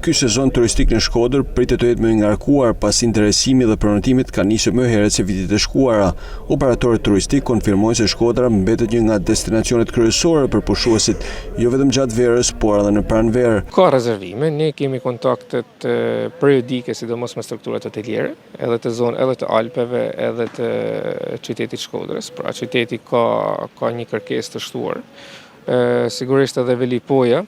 Ky sezon turistik në Shkodër pritet të jetë më i ngarkuar pasi interesimi dhe pronëtimit ka nisur më herët se vitet e shkuara. Operatorët turistik konfirmojnë se Shkodra mbetet një nga destinacionet kryesore për pushuesit, jo vetëm gjatë verës, por edhe në pranverë. Ka rezervime, ne kemi kontaktet periodike, sidomos me strukturat hoteliere, edhe të zonë, edhe të Alpeve, edhe të qytetit Shkodrës. Pra qyteti ka një kërkesë të shtuar. Sigurisht edhe Velipoja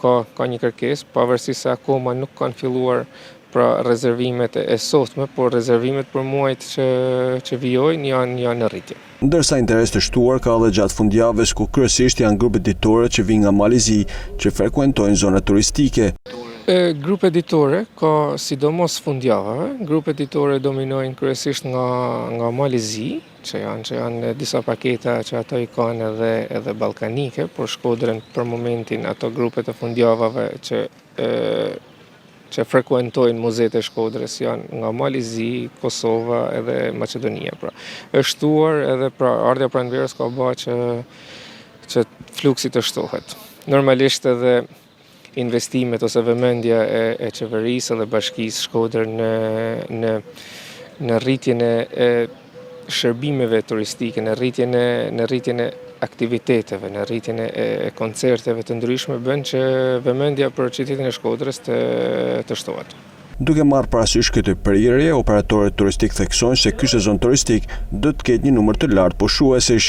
ka një kërkesë, pavarësisht se akoma nuk kanë filluar pra rezervimet e sotme, por rezervimet për muajt që vijojnë janë në rritje. Ndërsa interes të shtuar ka edhe gjatë fundjavës, ku kryesisht janë grupet ditore që vijnë nga Malizi, që frekuentojnë zonat turistike. Grupet ditore ka sidomos fundjavave, grupet ditore dominojnë kryesisht nga Malizi, që janë disa paketa që ato i kanë edhe ballkanike, por Shkodrën për momentin ato grupet e fundjavave që frekuentojnë muzeet e Shkodrës janë nga Malizi, Kosova edhe Maqedonia. Pra, është shtuar edhe pra ardha pranverës ka bërë që fluksi të shtohet. Normalisht edhe investimet ose vëmendja e qeverisë dhe bashkisë Shkodër në rritjen e shërbimeve turistike, në rritjen e aktiviteteve, në rritjen e koncerteve të ndryshme bën që vëmendja për qytetin e Shkodrës të shtohet. Duke marrë parasysh këtë prirje, operatorët turistik theksojnë se ky sezon turistik do të ketë një numër të lartë pushuesish.